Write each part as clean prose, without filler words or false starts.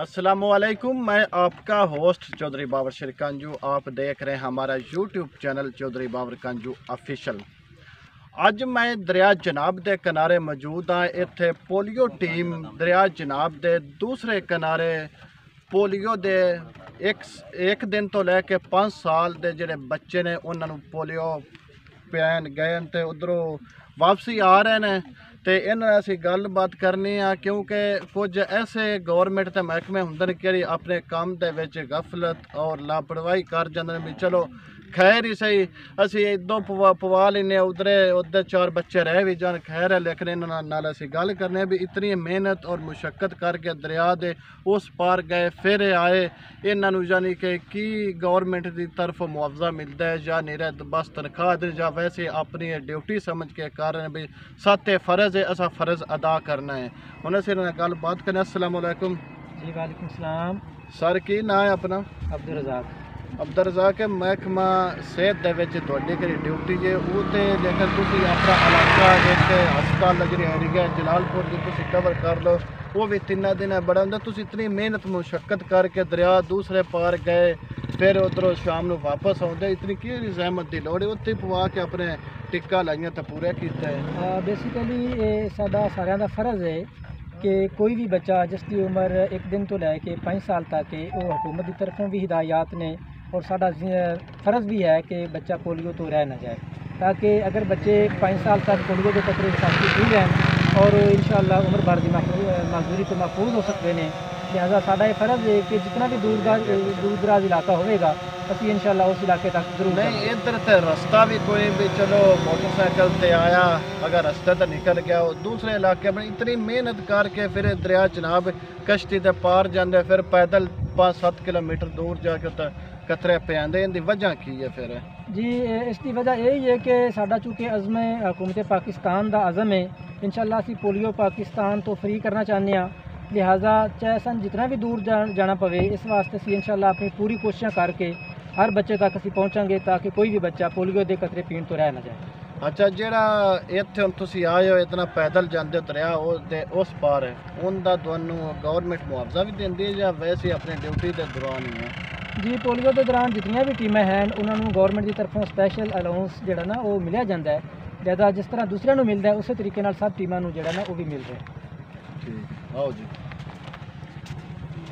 अस्सलामुअलैकुम, मैं आपका होस्ट चौधरी बाबर शिरकंजू। आप देख रहे हैं हमारा YouTube channel Chaudhary Babar कंजू official. अज मैं दरिया जनाब के किनारे मौजूद हाँ। इत्थे पोलियो टीम दरिया जनाब के दूसरे किनारे पोलियो के एक दिन तो लैके 5 साल के जोड़े बच्चे ने उन्होंने पोलियो पियान गए तो उधरों वापसी आ रहे हैं। तो इन्हें असी गलबात करनी है क्योंकि कुछ ऐसे गौरमेंट के महकमे होंगे कि अपने काम के गफलत और लापरवाही कर जाते भी चलो खैर ही सही असी इदों पवा लेने उधर 4 बच्चे रह भी जान खैर है। लेकिन इन्होंने असी गल करने भी इतनी मेहनत और मुशक्कत करके दरिया दे उस पार गए फिर आए। इन्हों यानी कि गौरमेंट की तरफ मुआवजा मिलता है या नहीं बस तनख्वाह या वैसे अपनी ड्यूटी समझ के कारण भी साथे फ़र्ज़ है असा फ़र्ज़ अदा करना है। उन्हें से गल बात करना। अस्सलाम वालेकुम जी। वालेकुम सलाम सर, की ना है अपना? अब्दुल रज़ाक। अब्दुल रज़ाक महकमा सेहत के ड्यूटी है वो तो, लेकिन तुम अपना इलाका एक हस्पताल जी एरिया जलालपुर की कवर कर लो वो भी 3 दिन बड़ा होंगे। तुम इतनी मेहनत मुशक्कत करके दरिया दूसरे पार गए फिर उधरों शाम को वापस आते इतनी की जहमत की लड़ है उत्थे पवा के अपने टिक्का लाइया तो पूरा किया है। बेसिकली साडा सारिਆਂ ਦਾ फर्ज है कि कोई भी बच्चा जिसकी उम्र 1 दिन तो लैके 5 साल तक है वो हुकूमत की तरफों भी हिदायत ने और साडा फ़र्ज़ भी है कि बच्चा पोलियो तो रह ना जाए, ताकि अगर बच्चे 5 साल तक पोलियो के खतरे के साथ पी जाए और इंशाअल्लाह उम्र भर की मजदूरी तो महफूज हो सकते हैं। लिहाजा साडा ये फ़र्ज़ है कि जितना भी दूर दराज इलाका होगा असी इंशाअल्लाह उस इलाके तक जरूर नहीं। इधर तो रास्ता भी कोई भी चलो मोटरसाइकिल से आया अगर रास्ते तो निकल गया दूसरे इलाके में इतनी मेहनत करके फिर दरिया जनाब कश्ती से पार जाते फिर पैदल 5-7 किलोमीटर दूर जाके कतरे पे आते इनकी वजह की है फिर? जी, इसकी वजह यही है कि साडा चूँकि अज़म हुकूमत पाकिस्तान का अज़म है इंशाअल्लाह असी पोलियो पाकिस्तान तो फ्री करना चाहते हैं। लिहाजा चाहे सन जितना भी दूर जाना पवे इस वास्ते असी इंशाअल्लाह अपनी पूरी कोशिश करके हर बच्चे तक असी पहुँचांगे ताकि कोई भी बच्चा पोलियो के खतरे पीण तो रह ना जाए। अच्छा, जेड़ा इत्थे हुण तुसीं आए हो इतना पैदल जाते दरिया उस पार है उनका तुहानूं गौरमेंट मुआवजा भी देंदी है या वैसे अपनी ड्यूटी के दौरान ही है? जी, पोलियो के दौरान जितनी भी टीमें हैं उन्होंने गौरमेंट की तरफों स्पैशल अलाउंस जो ना वो मिलिया जाता है। लिहाजा जिस तरह दूसरों मिलता है उस तरीके नाल सब टीमों को जो ना वो भी मिल रहा है। ठीक, आओ जी।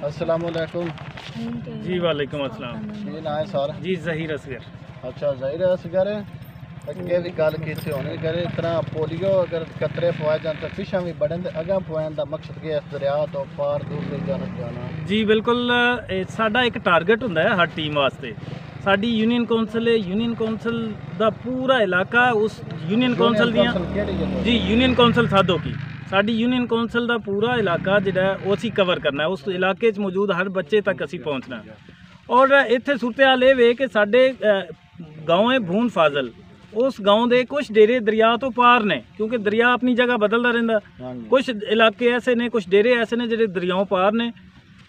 अस्सलाम वालेकुम जी। वालेकुम अस्सलाम। की ना है सर? जी, ज़हीर असगर। अच्छा, ज़हीर असगर अगे भी गल की होनी करे इतना पोलियो अगर कतरे पवाए जान तो पिछा भी बढ़न अगर पवाने का मकसद क्या है दरिया तो पार दूसरी जानब जाना? जी बिल्कुल, साडा एक टारगेट होंदा है हर टीम वास्ते। साडी यूनियन कौंसल है, यूनियन कौंसल का पूरा इलाका उस यूनियन कौंसल दियां जी यूनियन कौंसल साधो की साडी यूनियन कौंसल का पूरा इलाका जिहड़ा वो असी कवर करना है। उस इलाके च मौजूद हर बच्चे तक असी पहुँचना है। और इत्थे सूरत हाल ये वे कि साडे गाँव है भून फाजल उस गाँव के कुछ डेरे दरिया तो पार ने क्योंकि दरिया अपनी जगह बदलता रहिंदा। कुछ इलाके ऐसे ने कुछ डेरे ऐसे ने जिहड़े दरियाओं पार ने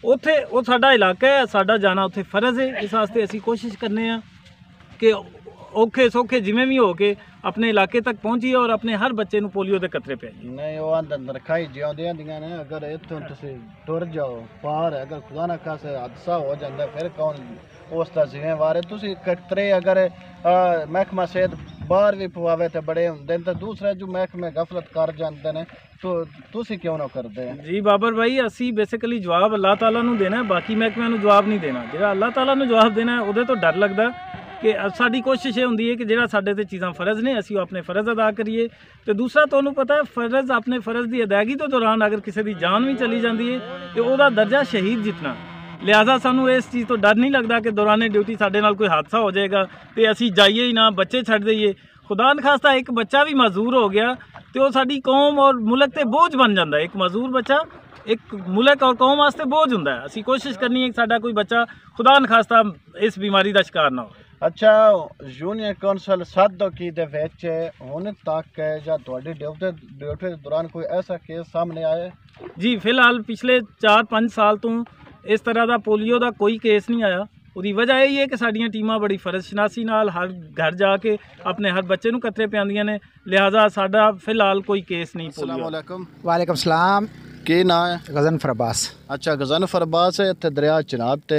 उत्थे वो साडा इलाका है साडा जाना उत्थे फ़र्ज़ है। इस वास्ते असी कोशिश करने कि औखे सौखे जिमें भी हो के अपने इलाके तक पहुँचिए और अपने हर बच्चे को पोलियो के खतरे पे नहीं वो अंदर खाई जिਉਂदिਆਂ ਦੀਆਂ ने अगर इतों तुम टुर जाओ पार अगर खुदा ना खास हादसा हो जाता फिर कौन उसका जिम्मेवार है? तुम कतरे अगर महकमा सेहत बाहर भी पवावे तो बड़े होंगे तो दूसरा जो महकमे गफलत कर जाते हैं तो तुम क्यों ना करते हैं? जी बाबर भाई, असी बेसिकली जवाब अल्लाह ताला नूं देना है, बाकी महकमे नूं जवाब नहीं देना। जो अल्लाह ताला नूं जवाब देना है उहदे तो डर लगदा कि साडी कोशिश ये होंदी है कि जिहड़ा साडे ते चीज़ां फ़र्ज़ ने असी अपने फ़र्ज़ अदा करिए। तो दूसरा तुहानूं पता है फ़र्ज़ अपने फ़र्ज़ की अदायगी तो दौरान अगर किसी की जान भी चली जाती है तो वह दर्जा शहीद जितना। लिहाजा सानू इस चीज़ तो डर नहीं लगता कि दौरान ड्यूटी साडे नाल कोई हादसा हो जाएगा तो असी जाइए ही ना, बच्चे छड्ड दईए। खुदा न खास्ता एक बच्चा भी मजदूर हो गया तो वह साडी कौम और मुल्क ते बोझ बन जाता है। एक मजदूर बच्चा एक मुल्क और कौम वास्ते बोझ होंदा है। असी कोशिश करनी है कि साडा कोई बच्चा खुदा न खास्ता इस बीमारी का शिकार ना हो। अच्छा, यूनियन कौंसल साधो की दे विच हुण तक या तुहाडी ड्यूटी के दौरान कोई ऐसा केस सामने आया? जी, फिलहाल पिछले 4-5 साल तो इस तरह का पोलियो का कोई केस नहीं आया। उसकी वजह यही है कि साडियां टीमां बड़ी फर्जशनासी नाल हर घर जाके अपने हर बच्चे नूं कतरे पिआंदियां ने। लिहाजा साडा फिलहाल कोई केस नहीं पोलियो। अस्सलाम वालेकुम। वालेकुम सलाम। ਕੀ ਨਾਂ ਹੈ? गज़नफ़र अब्बास। अच्छा गज़नफ़र अब्बास है इत्थे दरिया चनाब ते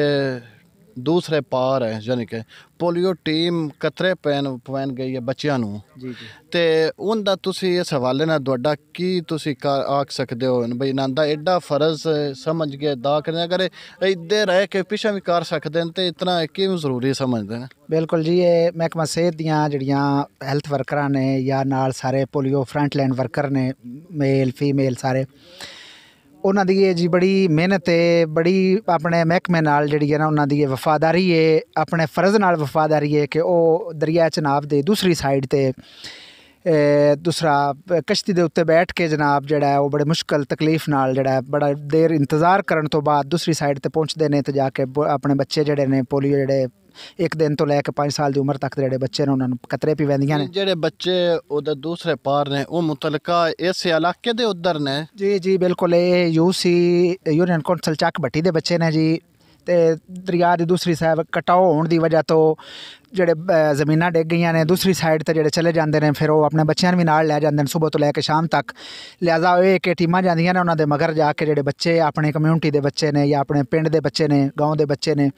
दूसरे पार है यानी कि पोलियो टीम कतरे पवैन गई है बच्चों ਨੂੰ जी जी ਤੇ ਉਹਦਾ ਤੁਸੀਂ ਇਸ ਹਵਾਲੇ ਨਾਲ ਤੁਹਾਡਾ ਕੀ ਤੁਸੀਂ ਆਖ ਸਕਦੇ ਹੋ ਬਈ ਇਹਨਾਂ ਦਾ ਐਡਾ ਫਰਜ਼ ਸਮਝ ਕੇ ਅਦਾ ਕਰਨਾ ਅਗਰ ਇੱਧੇ ਰਹਿ ਕੇ ਪਿੱਛੇ ਵੀ ਕਰ ਸਕਦੇ ਨੇ ਤੇ ਇਤਨਾ ਕਿਉਂ ਜ਼ਰੂਰੀ ਸਮਝਦੇ ਨੇ बिल्कुल जी। ये महकमा सेहत दियाँ जड़ियाँ हैल्थ वर्कर ने या नाल सारे पोलियो फ्रंट लाइन वर्कर ने मेल फीमेल सारे ਉਹਨਾਂ ਦੀ ਇਹ ਜੀ ਬੜੀ ਮਿਹਨਤ ਹੈ, ਬੜੀ ਆਪਣੇ ਮਹਿਕਮੇ ਨਾਲ ਜਿਹੜੀ ਹੈ ਨਾ ਉਹਨਾਂ ਦੀ ਇਹ ਵਫਾਦਾਰੀ ਹੈ, ਆਪਣੇ ਫਰਜ਼ ਨਾਲ ਵਫਾਦਾਰੀ ਹੈ ਕਿ ਉਹ ਦਰਿਆ ਚਨਾਬ ਦੇ ਦੂਸਰੀ ਸਾਈਡ ਤੇ दूसरा कश्ती के उत्ते बैठ के जनाब जड़ा है वो बड़े मुश्किल तकलीफ नाल जड़ा है बड़ा देर इंतज़ार करने तो बाद दूसरी साइड ते पहुँचते हैं तो जाके अपने बच्चे जड़े ने पोलियो जड़े एक दिन तो लैके 5 साल की उम्र तक जेडे बच्चे ने उन्होंने कतरे पी वैंदियां ने जेडे बच्चे उधर दूसरे पार ने वो मुतलका इस इलाके दे उधर ने जी जी बिल्कुल ये यूसी यूनियन कौंसल चक भट्टी दे बच्चे ने जी ते दरिया की दूसरी साइड कटाव होने की वजह तो ਜਿਹੜੇ ਜ਼ਮੀਨਾਂ ਡਿੱਗ ਗਈਆਂ ਨੇ ਦੂਸਰੀ ਸਾਈਡ ਤੇ ਜਿਹੜੇ ਚਲੇ ਜਾਂਦੇ ਨੇ ਫਿਰ ਉਹ ਆਪਣੇ ਬੱਚਿਆਂ ਨੂੰ ਵੀ ਨਾਲ ਲੈ ਜਾਂਦੇ ਨੇ ਸਵੇਰ ਤੋਂ ਲੈ ਕੇ ਸ਼ਾਮ ਤੱਕ ਲਿਹਾਜ਼ਾ ਇਹ ਕਿ ਟੀਮਾਂ ਜਾਂਦੀਆਂ ਨੇ ਉਹਨਾਂ ਦੇ ਮਗਰ ਜਾ ਕੇ ਜਿਹੜੇ ਬੱਚੇ ਆਪਣੇ ਕਮਿਊਨਿਟੀ ਦੇ ਬੱਚੇ ਨੇ ਜਾਂ ਆਪਣੇ ਪਿੰਡ ਦੇ ਬੱਚੇ ਨੇ ਗਾਉਂ ਦੇ ਬੱਚੇ ਨੇ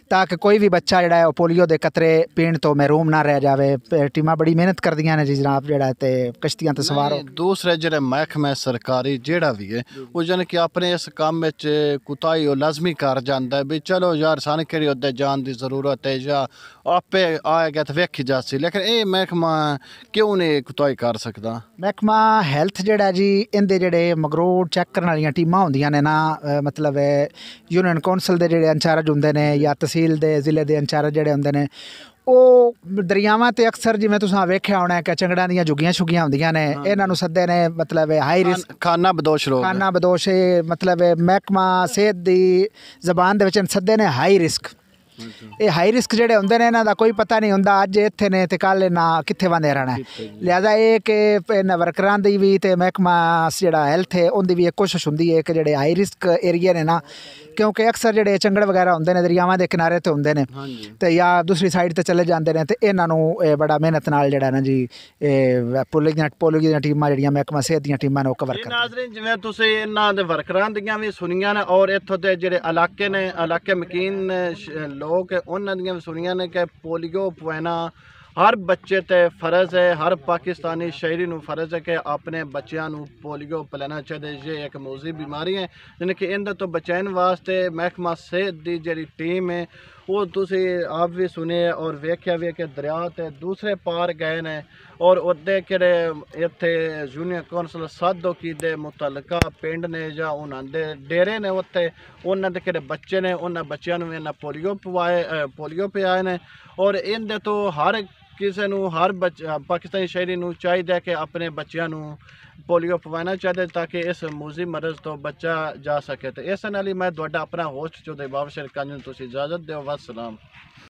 ਤਾਂ ਕਿ ਕੋਈ ਵੀ ਬੱਚਾ ਜਿਹੜਾ ਹੈ ਉਹ ਪੋਲੀਓ ਦੇ ਕਤਰੇ ਪੀਣ ਤੋਂ ਮਹਿਰੂਮ ਨਾ ਰਹਿ ਜਾਵੇ ਟੀਮਾਂ ਬੜੀ ਮਿਹਨਤ ਕਰਦੀਆਂ ਨੇ ਜੀ ਜਨਾਬ ਜਿਹੜਾ ਤੇ ਕਸ਼ਤੀਆਂ ਤੇ ਸਵਾਰ ਹੋ ਦੂਸਰੇ ਜਿਹੜੇ ਮਹਿਕਮੇ ਸਰਕਾਰੀ ਜਿਹੜਾ ਵੀ ਹੈ ਉਹ ਜਾਨ ਕਿ ਆਪਣੇ ਇਸ ਕੰਮ ਵਿੱਚ ਕੁਤਾਹੀ ਉਹ ਲਾਜ਼ਮੀ ਕਰ ਜਾਂਦਾ ਵੀ ਚਲੋ ਯਾਰ ਸਾਨੂੰ ਕਿਹੜੀ ਉੱਤੇ ਜਾਣ ਦੀ ਜ਼ਰੂਰਤ ਹੈ ਜਾਂ ਆਪੇ ਆਏਗਾ ਤਾਂ ਵੇਖੀ ਜਾ ਸੀ ਲੇਕਿਨ ਇਹ ਮਹਿਕਮਾ ਕਿਉਂ ਨਹੀਂ ਕੁਤਾਹੀ ਕਰ ਸਕਦਾ ਮਹਿਕਮਾ ਹੈਲਥ ਜਿਹੜਾ ਜੀ ਇਹਦੇ ਜਿਹੜੇ ਮਗਰੋਂ ਚੈੱਕ ਕਰਨ ਵਾਲੀਆਂ ਟੀਮਾਂ ਹੁੰਦੀਆਂ ਨੇ ਨਾ ਮਤਲਬ ਯੂਨੀਅਨ ਕੌਂਸਲ ਦੇ ਜਿਹੜੇ ਇੰਚਾਰਜ ਹੁੰਦੇ ਨੇ ਜਾਂ ਤਹਿਸੀਲ ਦੇ ਜ਼ਿਲ੍ਹੇ ਦੇ ਇੰਚਾਰਜ ਜਿਹੜੇ ਹੁੰਦੇ ਨੇ ਉਹ ਦਰਿਆਵਾਂ ਤੇ ਅਕਸਰ ਜਿਵੇਂ ਤੁਸੀਂ ਵੇਖਿਆ ਹੋਣਾ ਕਿ ਚੰਗੜਾਂ ਦੀਆਂ ਝੁੱਗੀਆਂ ਛੁੱਗੀਆਂ ਹੁੰਦੀਆਂ ਨੇ ਇਹਨਾਂ ਨੂੰ ਸੱਦੇ ਨੇ ਮਤਲਬ ਹਾਈ ਰਿਸਕ ਖਾਨਾ ਬਦੋਸ਼ ਰੋਗ ਖਾਨਾ ਬਦੋਸ਼ ਮਤਲਬ ਮਹਿਕਮਾ ਸਿਹਤ ਦੀ ਜ਼ਬਾਨ ਦੇ ਵਿੱਚ ਸੱਦੇ ਨੇ ਹਾਈ ਰਿਸਕ ਇਹ ਹਾਈ ਰਿਸਕ ਜਿਹੜੇ ਹੁੰਦੇ ਨੇ ਇਹਨਾਂ ਦਾ ਕੋਈ ਪਤਾ ਨਹੀਂ ਹੁੰਦਾ ਅੱਜ ਇੱਥੇ ਨੇ ਤੇ ਕੱਲ੍ਹ ਨਾ ਕਿੱਥੇ ਬੰਦੇ ਰਹਿਣਾ ਲਿਹਾਜ਼ਾ ਇਹ ਕਿ ਇਹਨਾਂ ਵਰਕਰਾਂ ਦੀ ਵੀ ਤੇ ਮਹਿਕਮਾ ਜਿਹੜਾ ਹੈਲਥ ਹੈ ਉਹਦੀ ਵੀ ਇੱਕ ਕੋਸ਼ਿਸ਼ ਹੁੰਦੀ ਹੈ ਕਿ ਜਿਹੜੇ ਹਾਈ ਰਿਸਕ ਏਰੀਆ ਨੇ ਨਾ ਕਿਉਂਕਿ ਅਕਸਰ ਜਿਹੜੇ ਚੰਗੜ ਵਗੈਰਾ ਹੁੰਦੇ ਨੇ ਦਰਿਆਵਾਂ ਦੇ ਕਿਨਾਰੇ ਤੇ ਹੁੰਦੇ ਨੇ ਤੇ ਜਾਂ ਦੂਸਰੀ ਸਾਈਡ ਤੇ ਚਲੇ ਜਾਂਦੇ ਨੇ ਤੇ ਇਹਨਾਂ ਨੂੰ ਬੜਾ ਮਿਹਨਤ ਨਾਲ ਜਿਹੜਾ ਨਾ ਜੀ ਪੋਲਿਓ ਦੀਆਂ ਟੀਮਾਂ ਜਿਹੜੀਆਂ ਮਹਿਕਮਾ ਸਿਹਤ ਦੀਆਂ ਟੀਮਾਂ ਨੇ ਉਹ ਕਵਰ ਕਰਦੇ ਨਾਜ਼ਰੀਨ ਜਿਵੇਂ ਤੁਸੀਂ ਇਹਨਾਂ ਦੇ ਵਰਕਰਾਂ ਦੀਆਂ ਵੀ ਸੁਣੀਆਂ ਨੇ ਔਰ ਇੱਥੋਂ ਦੇ ਜਿਹੜੇ ਇਲਾਕੇ ਨੇ ਇਲਾਕੇ ਮਕੀਨ ਲੋਕ ਉਹਨਾਂ ਦੀਆਂ ਵੀ ਸੁਣੀਆਂ ਨੇ ਕਿ ਪੋਲੀਓ ਪਵਾਉਣਾ हर बच्चे ते फ़र्ज़ है हर पाकिस्तानी शहरी नू फ़र्ज़ है कि अपने बच्चों नू पोलियो पिलाना चाहिए ये एक मौजी बीमारी है यानी कि इन्हें तो बचाने वास्ते महकमा सेहत की जी टीम है वो तुसी आप भी सुने और वेख्या भी कि दरिया ते दूसरे पार गए ने और उदे किहड़े इत्थे यूनियन कौंसल साधो की दे मुतलका पिंड ने जां उन्हां दे डेरे ने उत्थे उन्हां दे किहड़े बच्चे ने उन्हां बच्चों नू इन्हां पोलियो पिआए ने और इनदे तो हर किसी नू हर पाकिस्तानी शहरी नू चाहिए कि अपने बच्चों नू पोलियो पवाना चाहिए ताकि इस मूजी मरज़ तो बचा जा सके तो इस नाल ही मैं तुहाडा अपना होस्ट चौधरी बाबर शेर कांजू तुसीं इजाज़त दिओ वस्सलाम।